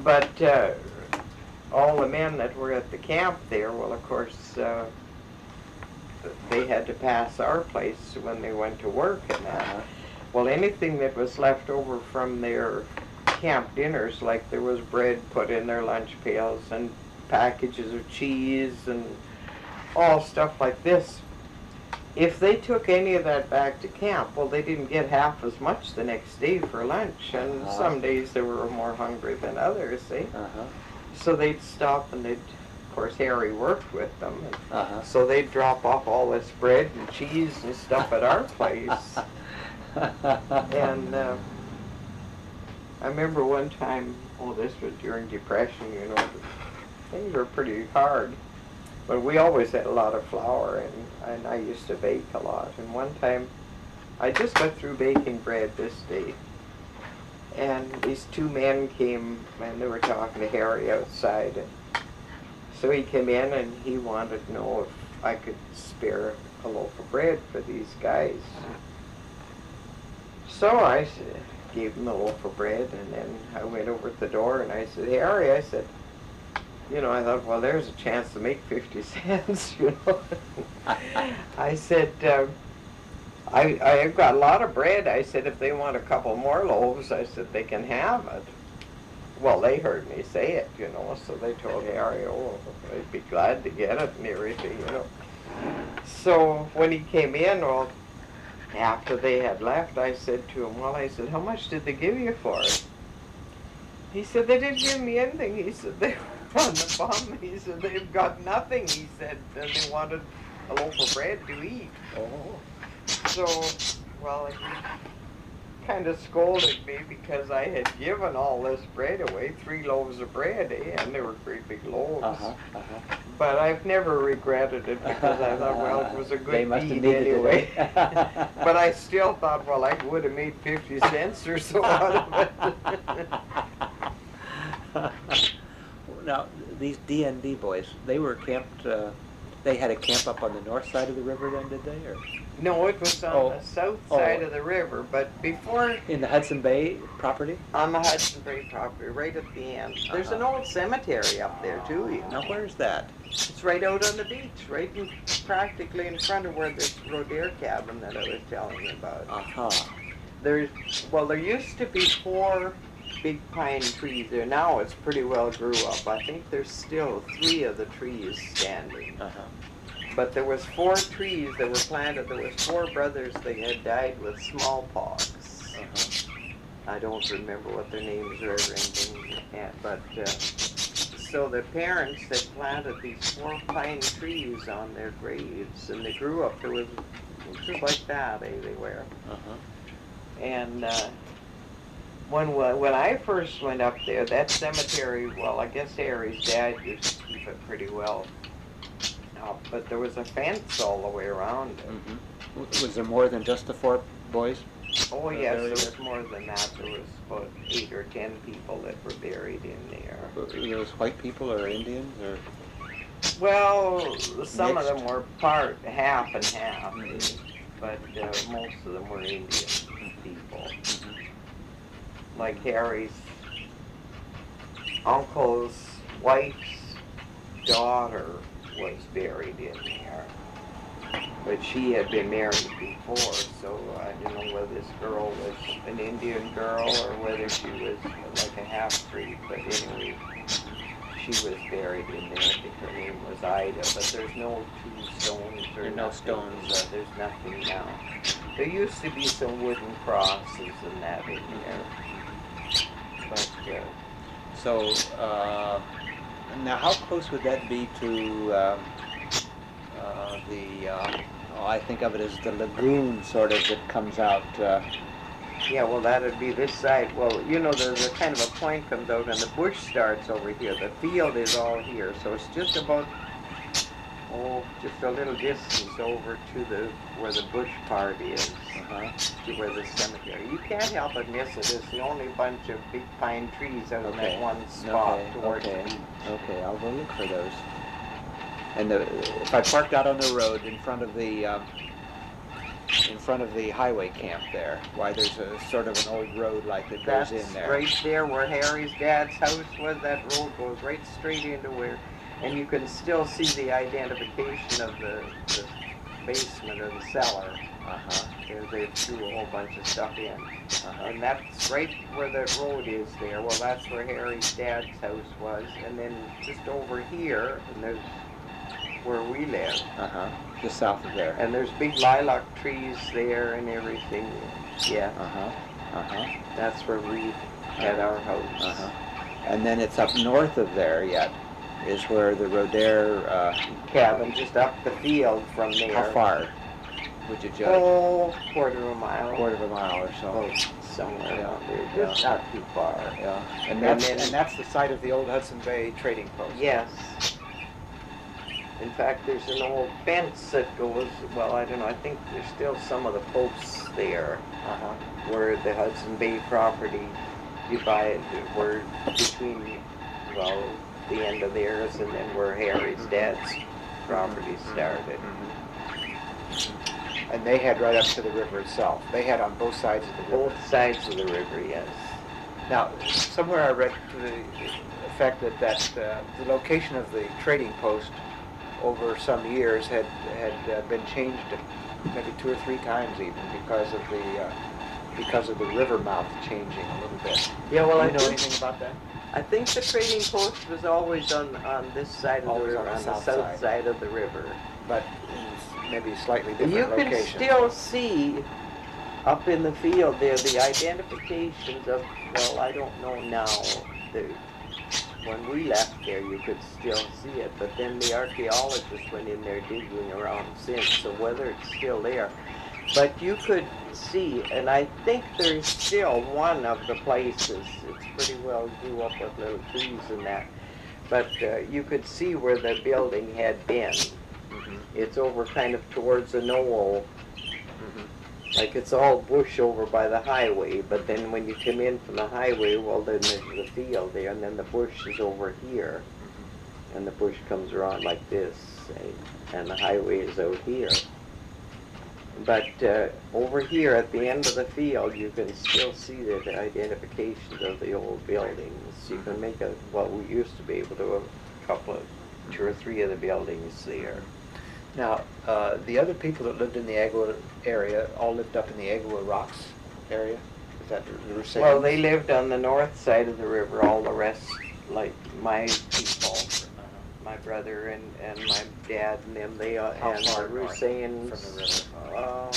But all the men that were at the camp there, well, of course, they had to pass our place when they went to work and that. Well, anything that was left over from their camp dinners, like there was bread put in their lunch pails and packages of cheese and all stuff like this, if they took any of that back to camp, well, they didn't get half as much the next day for lunch, and some days they were more hungry than others, see? So they'd stop and they'd, of course, Harry worked with them, and so they'd drop off all this bread and cheese and stuff at our place. And I remember one time, oh, this was during Depression, you know, things were pretty hard. But we always had a lot of flour, and I used to bake a lot. And one time, I just got through baking bread this day, and these two men came, and they were talking to Harry outside. And so he came in, and he wanted to know if I could spare a loaf of bread for these guys. So I gave him a loaf of bread, and then I went over to the door, and I said, Harry, I said, you know, I thought, well, there's a chance to make 50 cents, you know. I said, I've got a lot of bread. I said, if they want a couple more loaves, I said, they can have it. Well, they heard me say it, you know, so they told Harry, oh, they'd be glad to get it and everything, you know. So when he came in, well, after they had left, I said to him, well, I said, how much did they give you for it? He said, they didn't give me anything. He said, they were on the bum. He said, they've got nothing. He said, and they wanted a loaf of bread to eat. Oh. So, well, he kind of scolded me because I had given all this bread away, 3 loaves of bread, and they were great big loaves. But I've never regretted it because I thought, well, it was a good deed anyway. But I still thought, well, I would have made 50 cents or so out of it. Now, these D&D boys, they were camped, they had a camp up on the north side of the river then, did they? Or? No, it was on the south side of the river, but before... In the Hudson Bay property? On the Hudson Bay property, right at the end. There's an old cemetery up there, too. You know. Now, where's that? It's right out on the beach, right practically in front of where this Roder cabin that I was telling you about. There used to be 4 big pine trees there. Now it's pretty well grew up. I think there's still 3 of the trees standing. But there was 4 trees that were planted. There was 4 brothers that had died with smallpox. I don't remember what their names are or anything, but so the parents had planted these 4 pine trees on their graves, and they grew up. There was just like that, they were. And when I first went up there, that cemetery, well, I guess Harry's dad used to keep it pretty well. But there was a fence all the way around it. Was there more than just the 4 boys? Oh yes, there was more than that. There was about 8 or 10 people that were buried in there. Were those white people or Indians or? Well, some of them were half and half, but most of them were Indian people. Like Harry's uncle's wife's daughter was buried in there, but she had been married before, so I don't know whether this girl was an Indian girl or whether she was like a half-breed, but anyway, she was buried in there. I think her name was Ida, but there's no tombstones or no stones. There's nothing now. There used to be some wooden crosses and that in there. But, so, now how close would that be to I think of it as the lagoon sort of that comes out? Yeah, well, that would be this side. Well, you know, there's a kind of a point comes out and the bush starts over here. The field is all here, so it's just about, just a little distance over to where the bush part is, to where the cemetery. You can't help but miss it. It's the only bunch of big pine trees out in that one spot towards the beach. Okay, I'll go look for those. And if I parked out on the road in front of the in front of the highway camp there. Why there's a sort of an old road like that goes That's in there. right there where Harry's dad's house was. That road goes right straight into where, and you can still see the identification of the basement or the cellar. There they threw a whole bunch of stuff in. And that's right where that road is there. Well, that's where Harry's dad's house was. And then just over here, and there's where we live. Just south of there. And there's big lilac trees there and everything. Yeah. That's where we had our house. And then it's up north of there yet is where the Roder cabin, just up the field from there. How far would you judge? Oh, quarter of a mile. Quarter of a mile or so. Oh, somewhere around there, just not too far. Yeah. And that's the site of the old Hudson Bay trading post. Yes. In fact, there's an old fence that goes, well, I don't know, I think there's still some of the posts there where the Hudson Bay property divided, were between, well, the end of theirs and then where Harry's dad's property started. And they had right up to the river itself. They had on both sides of the river. Both sides of the river, yes. Now, somewhere I read to the effect that the location of the trading post over some years had been changed maybe 2 or 3 times even because of the river mouth changing a little bit. Yeah, well, Do you know anything about that? I think the trading post was always on this side of the river, on the south side of the river. But maybe slightly different You location. can still see up in the field there the identifications of, well, I don't know now, when we left there you could still see it, but then the archaeologists went in there digging around since, so whether it's still there. But you could see, and I think there's still one of the places, it's pretty well grew up with little trees and that, but you could see where the building had been. It's over kind of towards a knoll. Like it's all bush over by the highway, but then when you come in from the highway, well then there's the field there, and then the bush is over here. And the bush comes around like this, and the highway is out here. But over here at the end of the field, you can still see the identifications of the old buildings. You can make what we used to be able to, a couple of, 2 or 3 of the buildings there. Now, the other people that lived in the Agua area all lived up in the Agua Rocks area? Is that the Rusains? Well, they lived on the north side of the river. All the rest, like my people, my brother and my dad and them, they and the Rusains, from the river?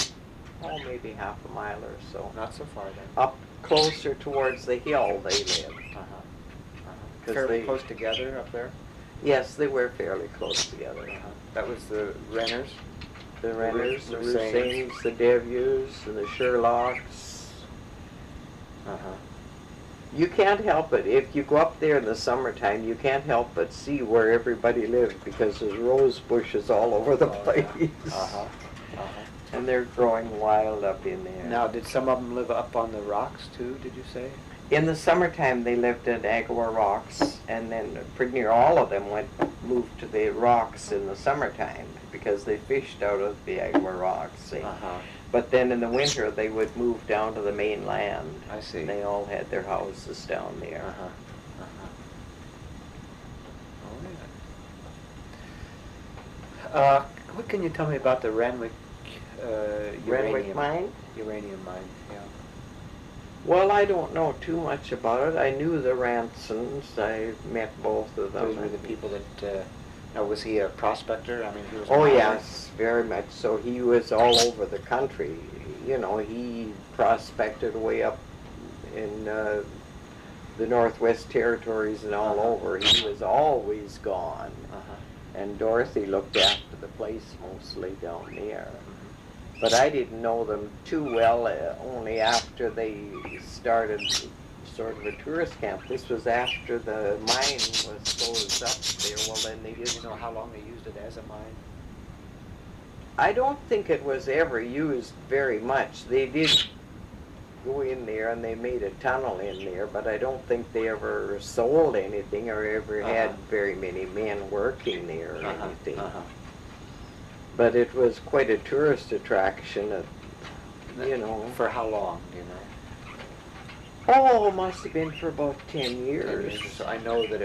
maybe half a mile or so. Not so far then. Up closer towards the hill they lived. Fairly close together up there? Yes, they were fairly close together. That was the Renners? The Renners, the Rusains. Rusains, the Devyus, and the Sherlocks. You can't help it. If you go up there in the summertime, you can't help but see where everybody lived because there's rose bushes all over the place. And they're growing wild up in there. Now, did some of them live up on the rocks too, did you say? In the summertime, they lived at Agua Rocks, and then pretty near all of them moved to the rocks in the summertime because they fished out of the Agua Rocks. But then in the winter, they would move down to the mainland. I see. And they all had their houses down there. What can you tell me about the Renwick Renwick mine? Uranium mine, yeah. Well, I don't know too much about it. I knew the Ransons. I met both of them. Those were the people that, now was he a prospector? I mean, he was. Oh yes, very much so. He was all over the country. You know, he prospected way up in the Northwest Territories and all over. He was always gone. And Dorothy looked after the place mostly down there. But I didn't know them too well, only after they started sort of a tourist camp. This was after the mine was closed up there. Well, then they didn't know how long they used it as a mine. I don't think it was ever used very much. They did go in there and they made a tunnel in there, but I don't think they ever sold anything or ever had very many men working there or anything. But it was quite a tourist attraction you know. For how long, do you know? Oh, must have been for about 10 10 years. years or so. I know that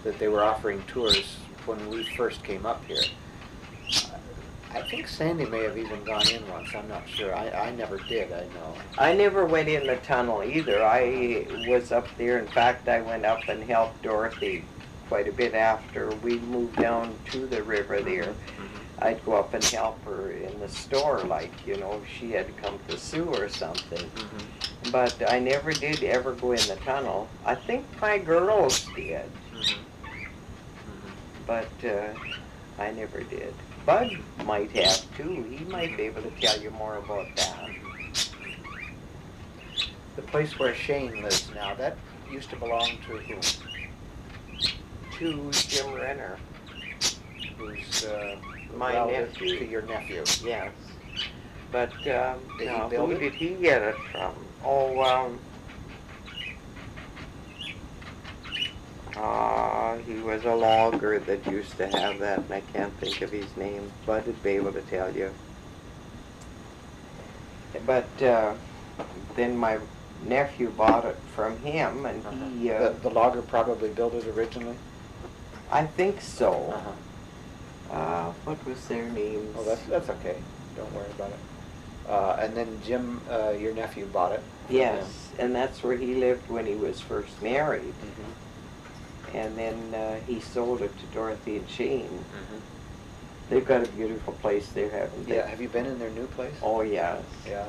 that they were offering tours when we first came up here. I think Sandy may have even gone in once, I'm not sure. I never did, I know. I never went in the tunnel either. I was up there. In fact, I went up and helped Dorothy quite a bit after we moved down to the river there. I'd go up and help her in the store, like, you know, if she had come to sue or something. But I never did ever go in the tunnel. I think my girls did. But I never did. Bud might have too. He might be able to tell you more about that. The place where Shane lives now, that used to belong to whom? To Jim Renner. Who's My relative nephew. to your nephew. Yes. But Did he now, build who it? did he get it from? Oh, he was a logger that used to have that, and I can't think of his name. Bud would be able to tell you. But then my nephew bought it from him, and he... The logger probably built it originally? I think so. Uh-huh. What was their names? Oh, that's okay. Don't worry about it. And then Jim, your nephew, bought it. Yes, and that's where he lived when he was first married. And then he sold it to Dorothy and Shane. They've got a beautiful place there, haven't they? Yeah, have you been in their new place? Oh, yes. Yeah.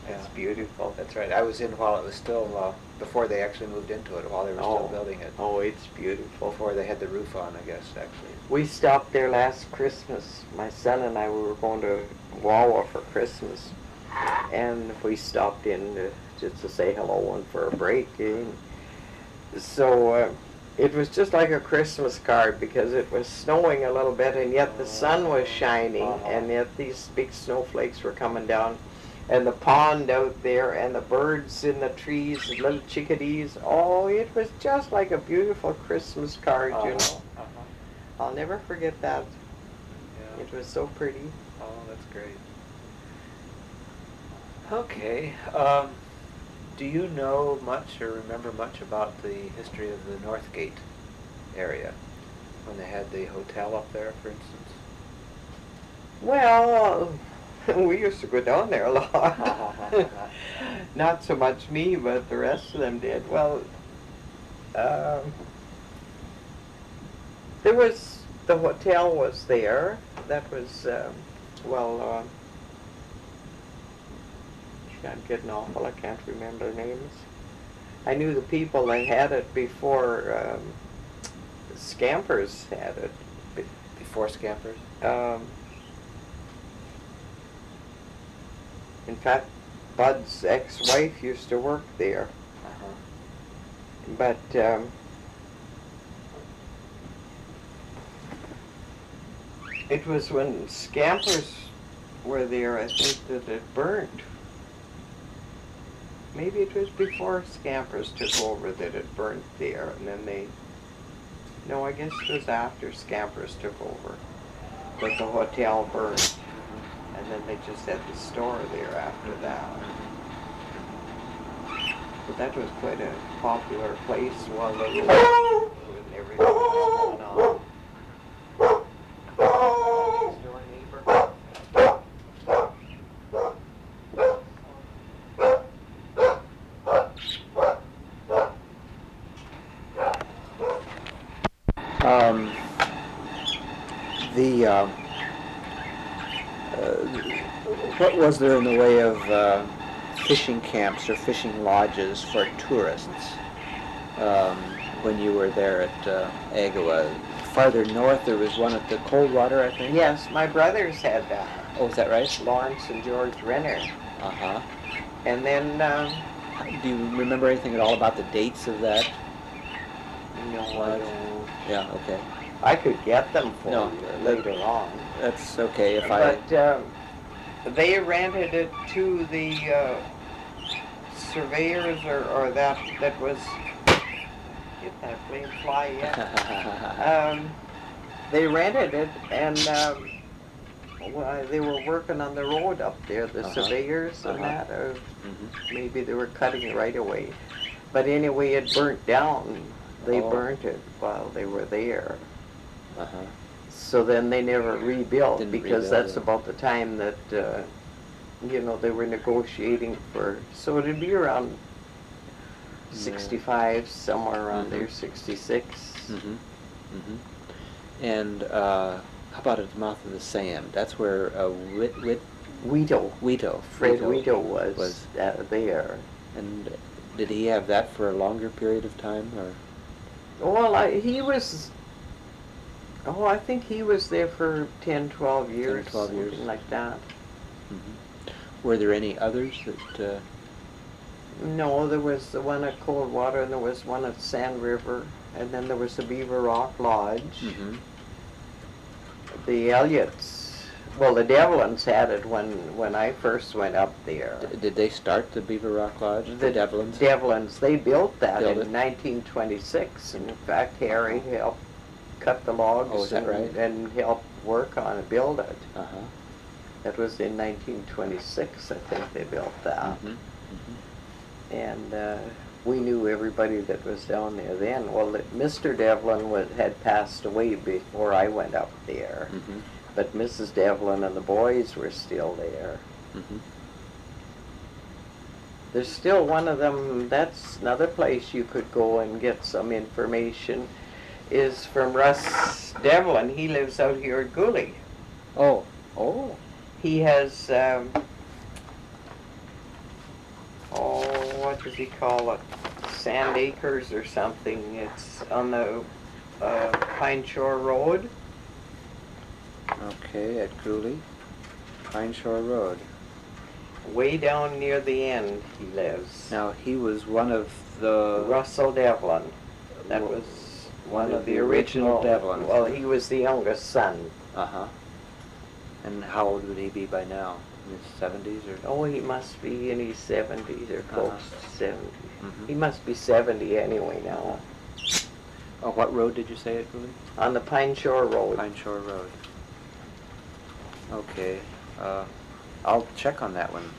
It's beautiful. That's right. I was in while it was still, before they actually moved into it, while they were still building it. Oh, it's beautiful. Before they had the roof on, I guess, actually. We stopped there last Christmas. My son and I were going to Wawa for Christmas. And we stopped in just to say hello and for a break. So it was just like a Christmas card because it was snowing a little bit and yet the sun was shining and yet these big snowflakes were coming down. And the pond out there and the birds in the trees, the little chickadees. Oh, it was just like a beautiful Christmas card, you know. I'll never forget that. Yeah. It was so pretty. Oh, that's great. Okay. Do you know much or remember much about the history of the Northgate area? When they had the hotel up there, for instance? Well, we used to go down there a lot. Not so much me, but the rest of them did. Well, there was, the hotel was there. That was, I'm getting awful, I can't remember names. I knew the people that had it before Scampers had it. Before Scampers? In fact, Bud's ex-wife used to work there. But it was when Scampers were there, I think, that it burned. Maybe it was before Scampers took over that it burnt there, and then no, I guess it was after Scampers took over that the hotel burned. And then they just had the store there after that. But that was quite a popular place while they were when everything was going on. Next door neighbor. What was there in the way of fishing camps or fishing lodges for tourists when you were there at Algoma? Farther north, there was one at the Coldwater, I think? Yes, my brothers had that. Oh, is that right? Lawrence and George Renner. Uh-huh. And then, do you remember anything at all about the dates of that? no, I don't. Yeah, okay. I could get them for No, you later on. That's okay if I... But they rented it to the surveyors or that was, get that flame fly yet. They rented it and well, they were working on the road up there, the surveyors and that, or maybe they were cutting it right away. But anyway, it burnt down. They burnt it while they were there. So then they never rebuilt because that's about the time that, you know, they were negotiating for, so it'd be around 65, somewhere around there, 66. And how about at the mouth of the Sand? That's where Wheato. Fred Wheato was there. And did he have that for a longer period of time, or? Well, he was. Oh, I think he was there for 10, 12 years. 10 or 12 years. Something like that. Were there any others that? No, there was the one at Coldwater, and there was one at Sand River, and then there was the Beaver Rock Lodge. The Elliots, well, the Devlins had it when I first went up there. Did they start the Beaver Rock Lodge? The Devlins? Devlins, they built that in 1926. And in fact, Harry helped cut the logs and helped work on it, build it. That was in 1926, I think they built that. And we knew everybody that was down there then. Well, Mr. Devlin had passed away before I went up there, but Mrs. Devlin and the boys were still there. There's still one of them. That's another place you could go and get some information, is from Russ Devlin. He lives out here at Gooley. He has what does he call it? Sand Acres or something. It's on the Pine Shore Road. Okay, at Cooley, Pine Shore Road. Way down near the end he lives. Now, he was one of the... Russell Devlin. That was one of the original Devlins. Well, he was the youngest son. And how old would he be by now? In his 70s or? Oh, he must be in his 70s or close to 70. He must be 70 anyway now. Oh, what road did you say it was? On the Pine Shore Road. Pine Shore Road. Okay. I'll check on that one.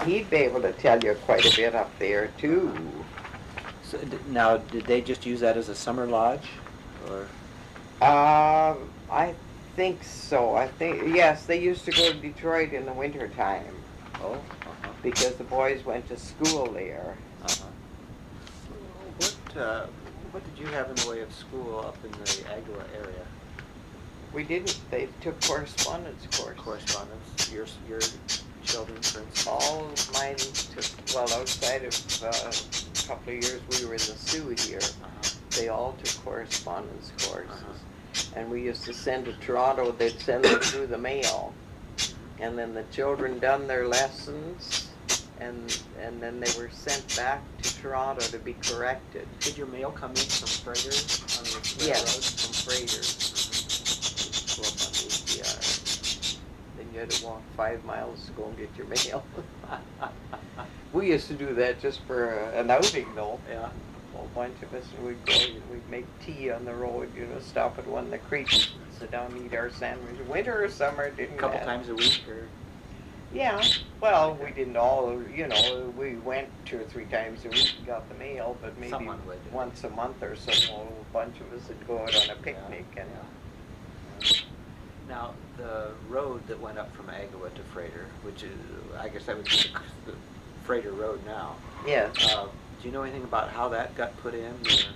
He'd be able to tell you quite a bit up there too. So, now, did they just use that as a summer lodge, or? I think so. Yes, they used to go to Detroit in the winter time. Because the boys went to school there. What did you have in the way of school up in the Agua area? We didn't. They took correspondence course. Correspondence? Your children, for instance? All of mine took, well, outside of a couple of years we were in the Sioux here, they all took correspondence courses. And we used to send to Toronto, they'd send them through the mail. And then the children done their lessons, and then they were sent back to Toronto to be corrected. Did your mail come in from freighters on the railroad? Yes, from freighters. Then you had to walk 5 miles to go and get your mail. We used to do that just for an outing, though. Yeah. A whole bunch of us, we'd go, we'd make tea on the road, you know, stop at one of the creeks, sit down and eat our sandwich. Winter or summer, didn't matter. A couple times a week, or? Yeah, well, we didn't all, you know, we went 2 or 3 times a week and got the mail, but maybe once a month or so, a bunch of us would go out on a picnic. Now, the road that went up from Agua to Freighter, which is, I guess that would be the Freighter Road now. Yes. Do you know anything about how that got put in, or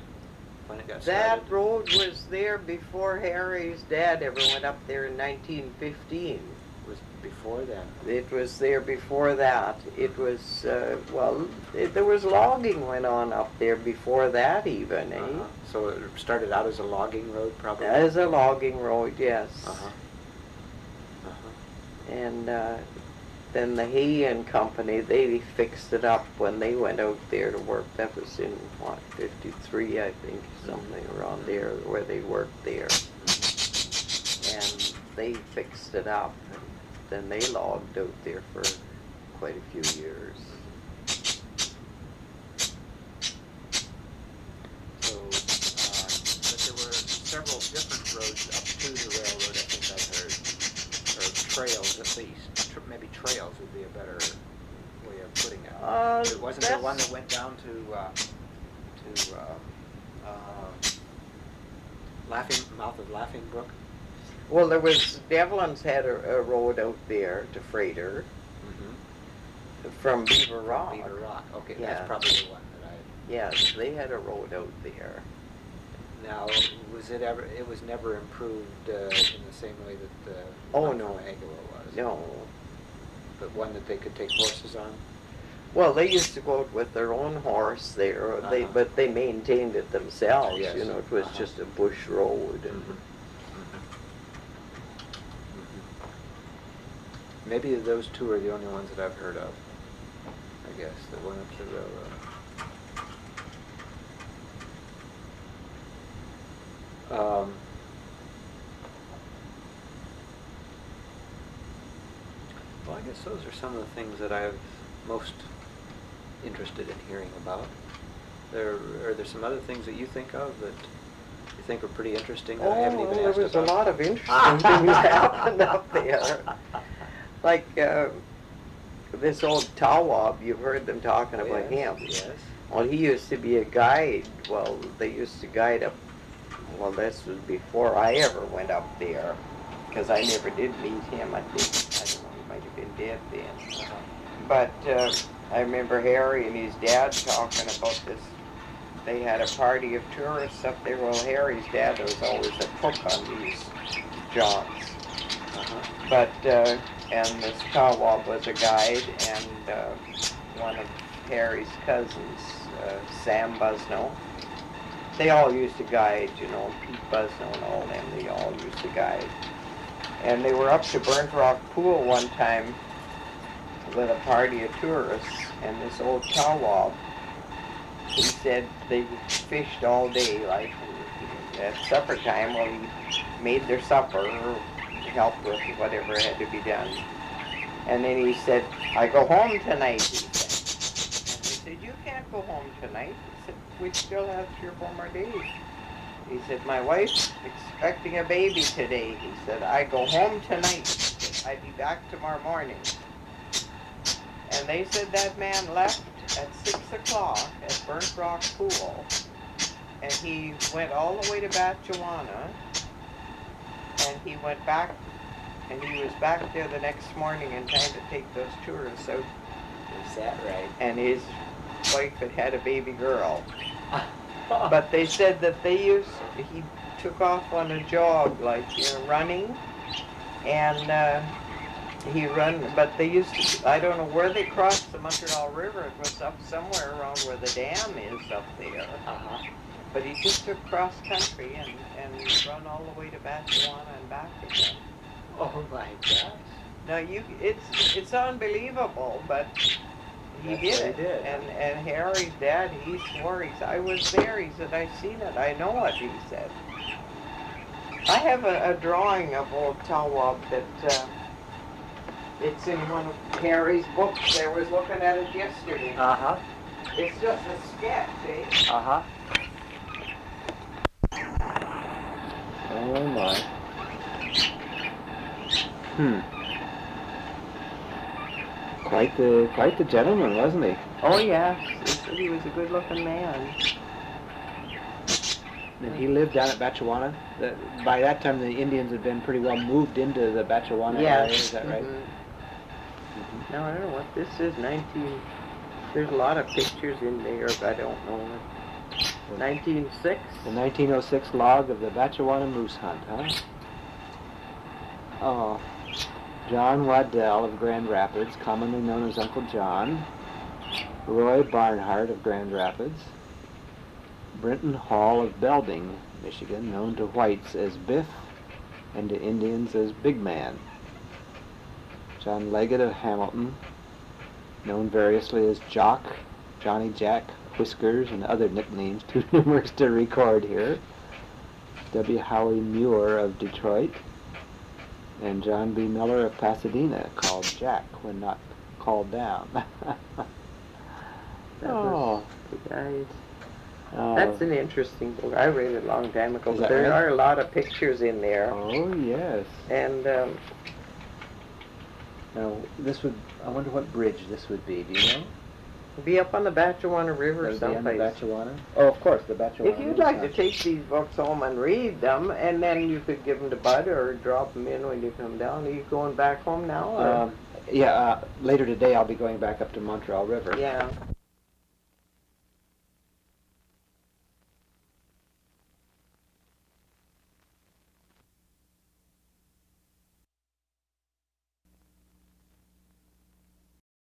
when it got started? That road was there before Harry's dad ever went up there in 1915. It was before then? It was there before that. It was, there was logging went on up there before that even, eh? So it started out as a logging road, probably? As a logging road, yes. And then the Hay and Company, they fixed it up when they went out there to work. That was in, 53, I think, something around there, where they worked there. And they fixed it up, and then they logged out there for quite a few years. So, but there were several different roads up to the railroad, I think I've heard. trails at least. Maybe trails would be a better way of putting it. Wasn't there one that went down to mouth of Laughing Brook? Well, there was, Devlin's had a road out there to Freighter from Beaver Rock. Beaver Rock, okay, Yeah. that's probably the one that I... Yes, they had a road out there. Now, it was never improved in the same way that the Oh, one no. from Algoma was? No. But one that they could take horses on? Well, they used to go out with their own horse there, but they maintained it themselves. Yes. You know, it was just a bush road. And Maybe those two are the only ones that I've heard of, I guess, that went up to the railroad. Well, I guess those are some of the things that I'm most interested in hearing about. Are there some other things that you think of that you think are pretty interesting that I haven't even asked there was a about? lot of interesting things happened up there. Like this old Tawab, you've heard them talking about him. Yes. Well, he used to be a guide. Well, they used to guide up. Well, this was before I ever went up there, because I never did meet him. I think, I don't know, he might have been dead then. But I remember Harry and his dad talking about this. They had a party of tourists up there. Well, Harry's dad was always a cook on these jaunts. But, and this Tawab was a guide, and one of Harry's cousins, Sam Busno, they all used to guide, you know, Pete Busno and all them, they all used to guide. And they were up to Burnt Rock Pool one time with a party of tourists, and this old Tawab, he said they fished all day, like, at supper time, well, he made their supper, helped with whatever had to be done. And then he said, I go home tonight, he said. And we said, you can't go home tonight. He said, we still have 3 or 4 more days. He said, my wife's expecting a baby today. He said, I go home tonight. He said, I'd be back tomorrow morning. And they said that man left at 6 o'clock at Burnt Rock Pool. And he went all the way to Batchewana. And he went back, and he was back there the next morning in time to take those tourists out. Is that right? And his wife had a baby girl. But they said that he took off on a jog, like, you know, running, and but they used to, I don't know where they crossed the Montreal River. It was up somewhere around where the dam is up there. But he just took cross country and run all the way to Batchewana and back again. Oh my gosh. Now it's unbelievable, but he did it. And Harry's dad, he swore, I was there, he said, I seen it, I know it, he said. I have a drawing of old Tawab that it's in one of Harry's books. I was looking at it yesterday. It's just a sketch, eh? Oh my. Quite the gentleman, wasn't he? Oh yes, he was a good-looking man. And he lived down at Batchewana. By that time, the Indians had been pretty well moved into the Batchewana area. Is that right? Now I don't know what this is. There's a lot of pictures in there, but I don't know. 1906. The 1906 log of the Batchewana moose hunt, huh? Oh. John Waddell of Grand Rapids, commonly known as Uncle John. Roy Barnhart of Grand Rapids. Brenton Hall of Belding, Michigan, known to whites as Biff and to Indians as Big Man. John Leggett of Hamilton, known variously as Jock, Johnny Jack, Whiskers, and other nicknames too numerous to record here. W. Howie Muir of Detroit, and John B. Miller of Pasadena, called Jack when not called down. That's an interesting book. I read it a long time ago. There right? are a lot of pictures in there. Oh, yes. And Now, this would, I wonder what bridge this would be, do you know? Be up on the Batchewana River Would it be on the someplace. Batchewana? Oh, of course, the Batchewana. If you'd like to take these books home and read them, and then you could give them to Bud or drop them in when you come down. Are you going back home now? Or? Yeah, later today I'll be going back up to Montreal River. Yeah.